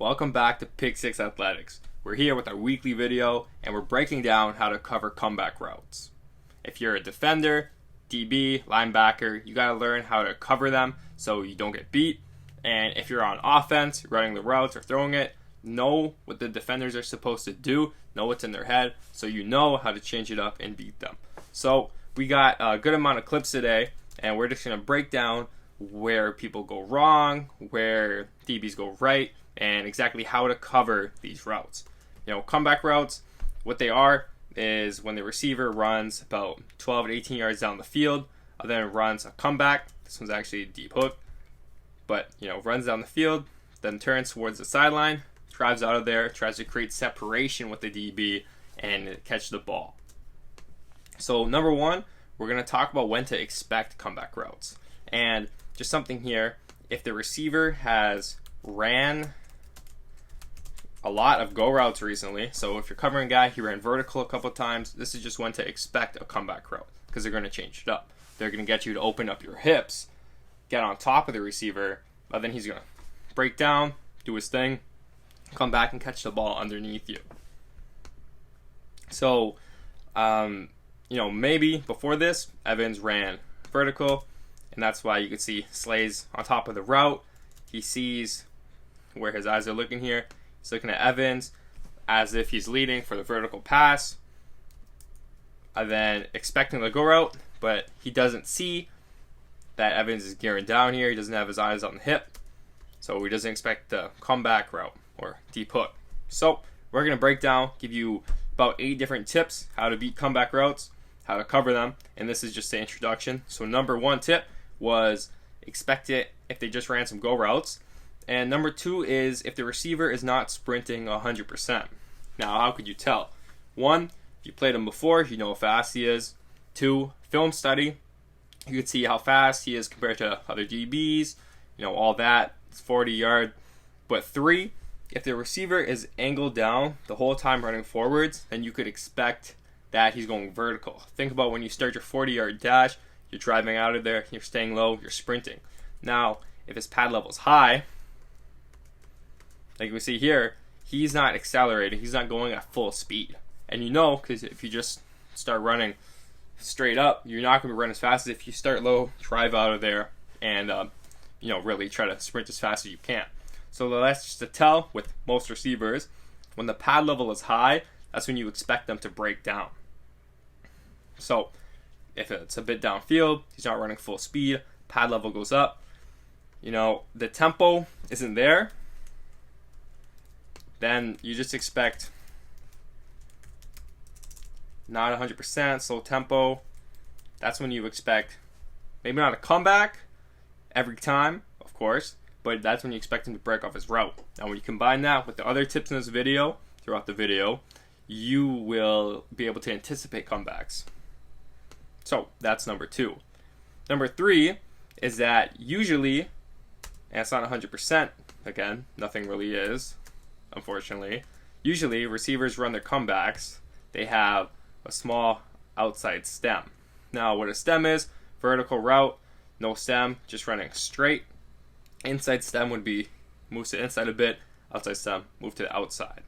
Welcome back to Pick 6 Athletics. We're here with our weekly video and we're breaking down how to cover comeback routes. If you're a defender, DB, linebacker, you got to learn how to cover them so you don't get beat. And if you're on offense, running the routes or throwing it, know what the defenders are supposed to do, know what's in their head, so you know how to change it up and beat them. So we got a good amount of clips today, and we're just going to break down where people go wrong, where DBs go right, and exactly how to cover these routes. Comeback routes, what they are is when the receiver runs about 12 to 18 yards down the field, and then runs a comeback. This one's actually a deep hook, but runs down the field, then turns towards the sideline, drives out of there, tries to create separation with the DB and catch the ball. So number one, we're going to talk about when to expect comeback routes. And just something here, if the receiver has ran a lot of go routes recently, so if you're covering a guy, he ran vertical a couple of times, this is just when to expect a comeback route because they're going to change it up. They're going to get you to open up your hips, get on top of the receiver, but then he's going to break down, do his thing, come back and catch the ball underneath you. So, maybe before this, Evans ran vertical, and that's why you can see Slay's on top of the route. He sees where his eyes are looking here. He's looking at Evans as if he's leading for the vertical pass, and then expecting the go route, but he doesn't see that Evans is gearing down here. He doesn't have his eyes on the hip, so he doesn't expect the comeback route or deep hook. So we're going to break down, give you about 8 different tips how to beat comeback routes, how to cover them, and this is just the introduction. So number 1 tip was expect it if they just ran some go routes. And number 2 is if the receiver is not sprinting 100%. Now, how could you tell? 1, if you played him before, you know how fast he is. 2, film study. You can see how fast he is compared to other DBs, all that. It's 40-yard. But 3, if the receiver is angled down the whole time running forwards, then you could expect that he's going vertical. Think about when you start your 40-yard dash, you're driving out of there, you're staying low, you're sprinting. Now, if his pad level is high, like we see here, he's not accelerating, he's not going at full speed. And because if you just start running straight up, you're not going to run as fast as if you start low, drive out of there, and really try to sprint as fast as you can. So that's just a tell with most receivers. When the pad level is high, that's when you expect them to break down. So if it's a bit downfield, he's not running full speed, pad level goes up, the tempo isn't there, then you just expect not 100%, slow tempo. That's when you expect maybe not a comeback every time, of course, but that's when you expect him to break off his route. Now, when you combine that with the other tips in this video, throughout the video, you will be able to anticipate comebacks. So that's number 2. Number 3 is that usually, and it's not 100%, again, nothing really is, unfortunately. Usually, receivers run their comebacks, they have a small outside stem. Now, what a stem is, vertical route, no stem, just running straight. Inside stem would be, moves to the inside a bit, outside stem, move to the outside.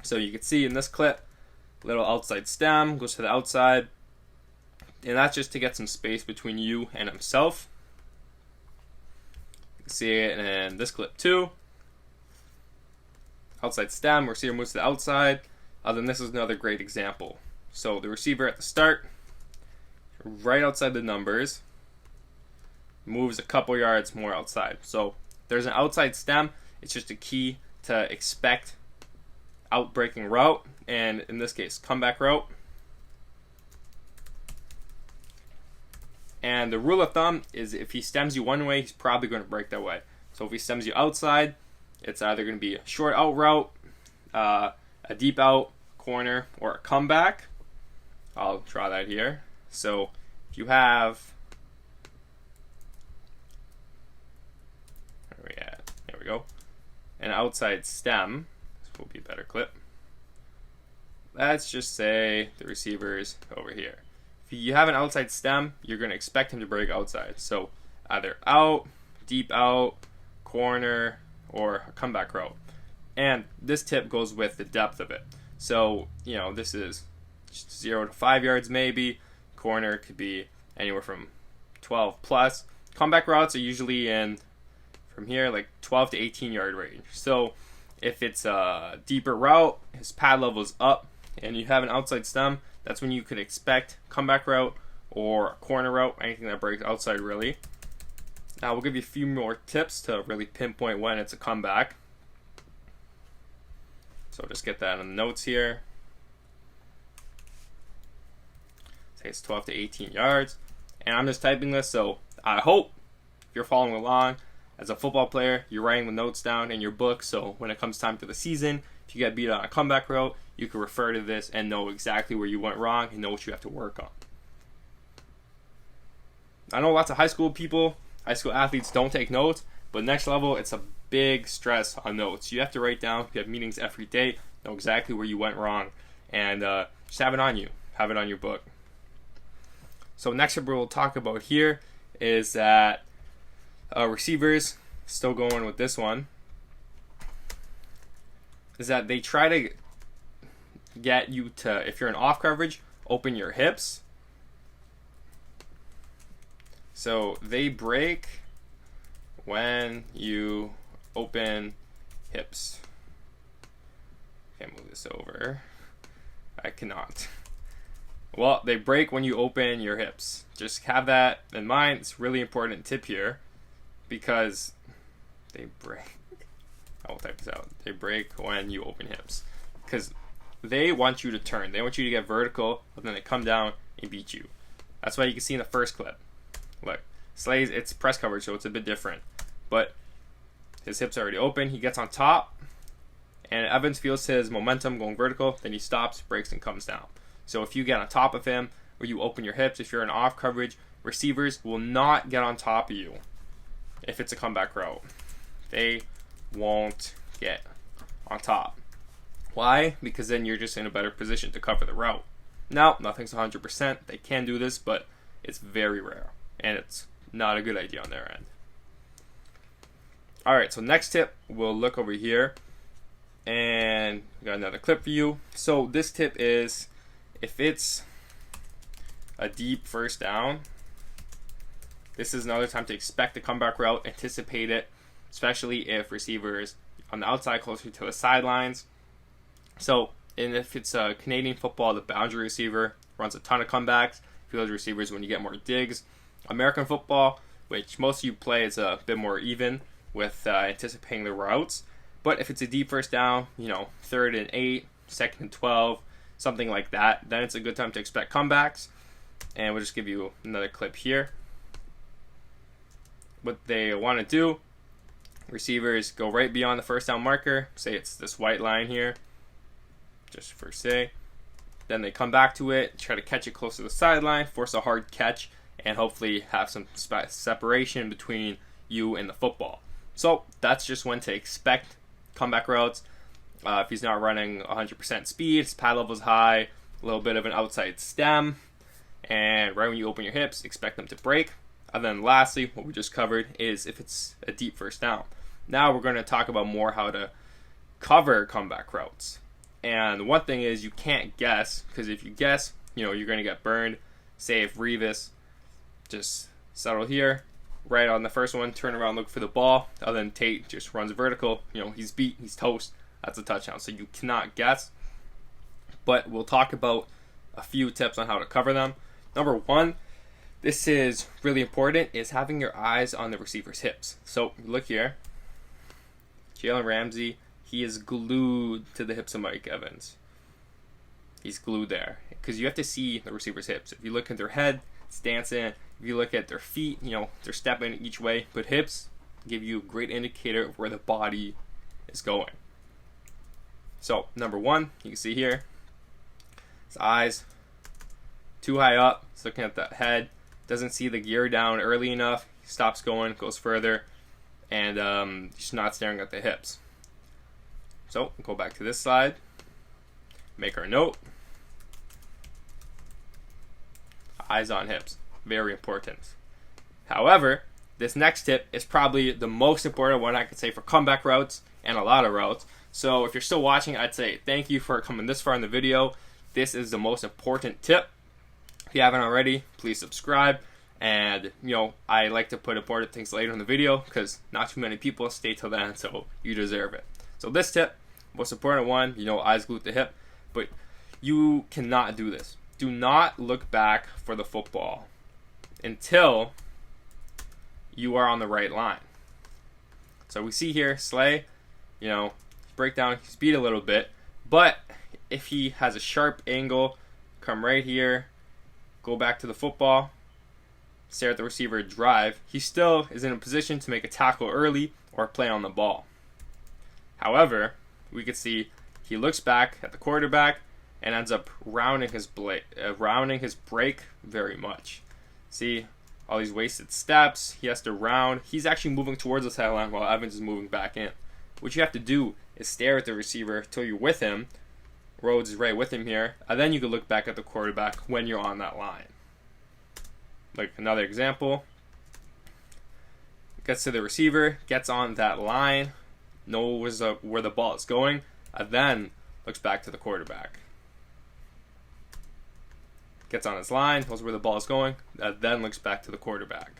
So you can see in this clip, little outside stem, goes to the outside, and that's just to get some space between you and himself. You can see it in this clip too. Outside stem, receiver moves to the outside. Then this is another great example. So the receiver at the start, right outside the numbers, moves a couple yards more outside. So there's an outside stem. It's just a key to expect outbreaking route, and in this case, comeback route. And the rule of thumb is if he stems you one way, he's probably going to break that way. So if he stems you outside, it's either going to be a short out route, a deep out, corner, or a comeback. I'll draw that here. So if you have, where are we at? There we go. An outside stem. This will be a better clip. Let's just say the receiver's over here. If you have an outside stem, you're going to expect him to break outside. So either out, deep out, corner, or a comeback route. And this tip goes with the depth of it. So, this is 0 to 5 yards maybe. Corner could be anywhere from 12 plus. Comeback routes are usually in from here like 12 to 18 yard range. So if it's a deeper route, his pad level is up, and you have an outside stem, that's when you could expect comeback route or a corner route, anything that breaks outside really. Now we'll give you a few more tips to really pinpoint when it's a comeback. So just get that in the notes here. Say it's 12 to 18 yards. And I'm just typing this, so I hope you're following along. As a football player, you're writing the notes down in your book, so when it comes time to the season, if you get beat on a comeback route, you can refer to this and know exactly where you went wrong and know what you have to work on. I know lots of high school athletes don't take notes, but next level, it's a big stress on notes. You have to write down, you have meetings every day, know exactly where you went wrong, and just have it on you. Have it on your book. So next up we'll talk about here is that receivers, still going with this one, is that they try to get you to, if you're in off coverage, open your hips. So they break when you open hips. Can't move this over. I cannot. Well, they break when you open your hips. Just have that in mind. It's a really important tip here because they break. I will type this out. They break when you open hips because they want you to turn. They want you to get vertical, but then they come down and beat you. That's why you can see in the first clip. Look, Slay's, it's press coverage, so it's a bit different. But his hips are already open. He gets on top, and Evans feels his momentum going vertical. Then he stops, breaks, and comes down. So if you get on top of him or you open your hips, if you're in off coverage, receivers will not get on top of you if it's a comeback route. They won't get on top. Why? Because then you're just in a better position to cover the route. Now, nothing's 100%. They can do this, but it's very rare. And it's not a good idea on their end. Alright, so next tip, we'll look over here. And we got another clip for you. So this tip is, if it's a deep first down, this is another time to expect the comeback route, anticipate it, especially if receivers on the outside closer to the sidelines. So, and if it's a Canadian football, the boundary receiver runs a ton of comebacks. Field receivers when you get more digs. American football, which most of you play, is a bit more even with anticipating the routes. But if it's a deep first down, 3rd and 8, 2nd and 12, something like that, then it's a good time to expect comebacks. And we'll just give you another clip here. What they want to do, receivers go right beyond the first down marker, say it's this white line here, just for say. Then they come back to it, try to catch it close to the sideline, force a hard catch, and hopefully have some separation between you and the football. So that's just when to expect comeback routes. If he's not running 100% speed, his pad level is high, a little bit of an outside stem, and right when you open your hips, expect them to break. And then lastly, what we just covered is if it's a deep first down. Now we're going to talk about more how to cover comeback routes. And one thing is you can't guess, because if you guess, you're going to get burned. Say if revis, just settle here, right on the first one, turn around, look for the ball, and then Tate just runs vertical. He's beat, he's toast. That's a touchdown. So you cannot guess. But we'll talk about a few tips on how to cover them. Number one, this is really important, is having your eyes on the receiver's hips. So look here. Jalen Ramsey, he is glued to the hips of Mike Evans. He's glued there because you have to see the receiver's hips. If you look at their head, it's dancing. If you look at their feet, they're stepping each way. But hips give you a great indicator of where the body is going. So number one, you can see here, his eyes too high up. He's looking at that head. Doesn't see the gear down early enough. He stops going, goes further, and he's not staring at the hips. So go back to this slide. Make our note. Eyes on hips. Very important. However, This next tip is probably the most important one I could say for comeback routes and a lot of routes. So if you're still watching, I'd say thank you for coming this far in the video. This is the most important tip. If you haven't already, please subscribe. And, I like to put important things later in the video because not too many people stay till the end, so you deserve it. So this tip, most important one, eyes glued to hip, but you cannot do this. Do not look back for the football until you are on the right line. So we see here, Slay, break down, he's beat a little bit, but if he has a sharp angle, come right here, go back to the football, stare at the receiver, drive, he still is in a position to make a tackle early or play on the ball. However, we could see he looks back at the quarterback and ends up rounding his break very much. See, all these wasted steps, he has to round. He's actually moving towards the sideline while Evans is moving back in. What you have to do is stare at the receiver till you're with him. Rhodes is right with him here. And then you can look back at the quarterback when you're on that line. Like another example. Gets to the receiver, gets on that line, knows where the ball is going, and then looks back to the quarterback. Gets on his line, knows where the ball is going, and then looks back to the quarterback.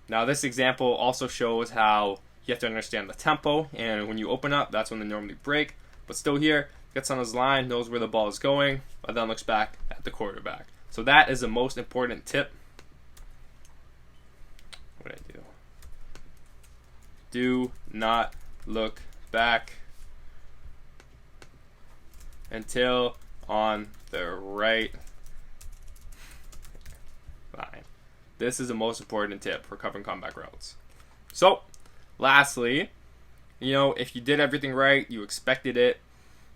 Now this example also shows how you have to understand the tempo, and when you open up, that's when they normally break. But still here, gets on his line, knows where the ball is going, and then looks back at the quarterback. So that is the most important tip. What did I do? Do not look back until on the right line. This is the most important tip for covering comeback routes. So, lastly, if you did everything right, you expected it,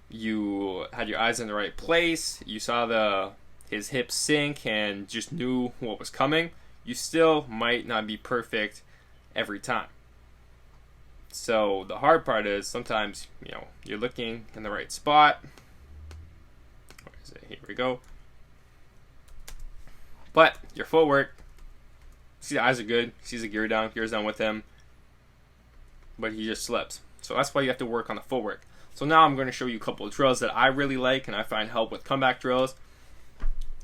you had your eyes in the right place, you saw his hips sink and just knew what was coming, you still might not be perfect every time. So the hard part is sometimes, you're looking in the right spot. Where is it? Here we go. But your footwork, see the eyes are good, sees the gear's down with him, but he just slips. So that's why you have to work on the footwork. So now I'm going to show you a couple of drills that I really like and I find help with comeback drills,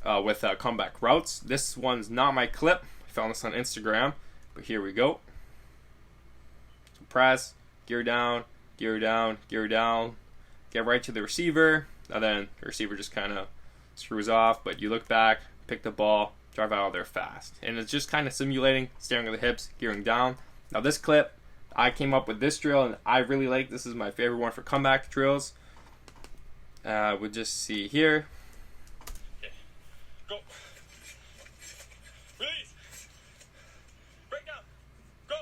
with comeback routes. This one's not my clip. I found this on Instagram, but here we go. So press, gear down, gear down, gear down, get right to the receiver, and then the receiver just kind of screws off, but you look back, pick the ball, drive out of there fast. And it's just kind of simulating staring at the hips, gearing down. Now this clip, I came up with this drill and I really like. This is my favorite one for comeback drills. We'll just see here. Okay. Go. Release. Break down. Go.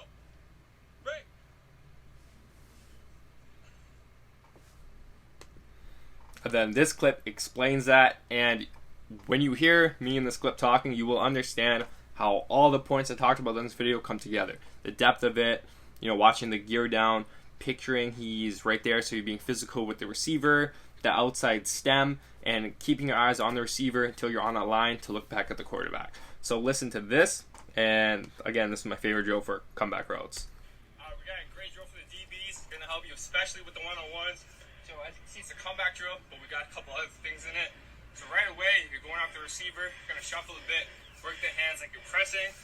Break. And then this clip explains that, and when you hear me in this clip talking, you will understand how all the points I talked about in this video come together. The depth of it, watching the gear down, picturing he's right there, so you're being physical with the receiver, the outside stem, and keeping your eyes on the receiver until you're on that line to look back at the quarterback. So listen to this, and again, this is my favorite drill for comeback routes. We got a great drill for the DBs. It's going to help you, especially with the one-on-ones. So as you can see, it's a comeback drill, but we got a couple other things in it. So right away, you're going after the receiver, you're going to shuffle a bit, work the hands like you're pressing.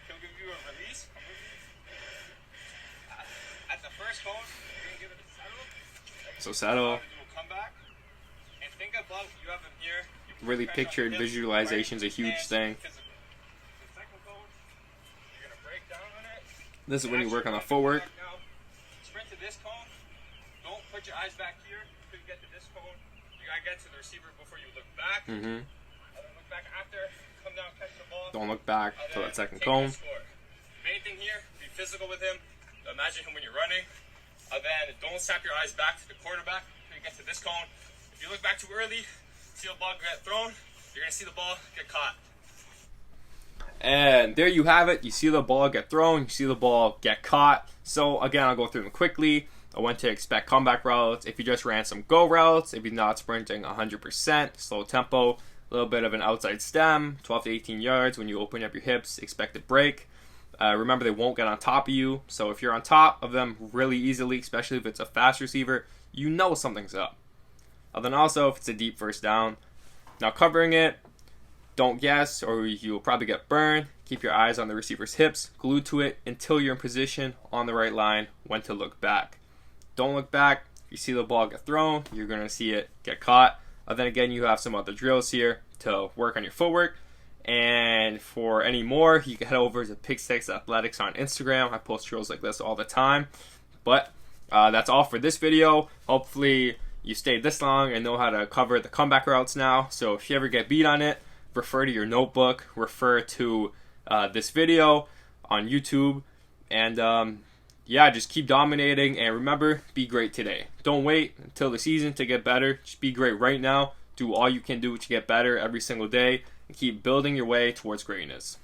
He'll give you a release. At the first cone, you're going to give it a settle. So settle. Come back. And think about you have him here. Really pictured visualization is a huge thing. The second cone, you're going to break down on it. This is when you work on the footwork. Now, sprint to this cone. Don't put your eyes back here. Until you get to this cone. You got to get to the receiver before you look back. And then look back after. Come down, catch the ball. Don't look back to that second cone. Main thing here, be physical with him. Imagine him when you're running. Then don't snap your eyes back to the quarterback until you get to this cone. If you look back too early, see the ball get thrown, you're going to see the ball get caught. And there you have it. You see the ball get thrown, you see the ball get caught. So again, I'll go through them quickly. When to expect comeback routes. If you just ran some go routes, if you're not sprinting 100%, slow tempo, a little bit of an outside stem, 12 to 18 yards. When you open up your hips, expect a break. Remember, they won't get on top of you, so if you're on top of them really easily, especially if it's a fast receiver, you know something's up. Then also, if it's a deep first down, now covering it, don't guess or you'll probably get burned. Keep your eyes on the receiver's hips, glued to it until you're in position on the right line when to look back. Don't look back. If you see the ball get thrown, you're going to see it get caught. Then again, you have some other drills here to work on your footwork. And for any more, you can head over to Pick 6 Athletics on Instagram. I post drills like this all the time. But that's all for this video. Hopefully you stayed this long and know how to cover the comeback routes now. So if you ever get beat on it, refer to your notebook, refer to this video on YouTube, and yeah, just keep dominating. And remember, be great today. Don't wait until the season to get better. Just be great right now. Do all you can do to get better every single day, and keep building your way towards greatness.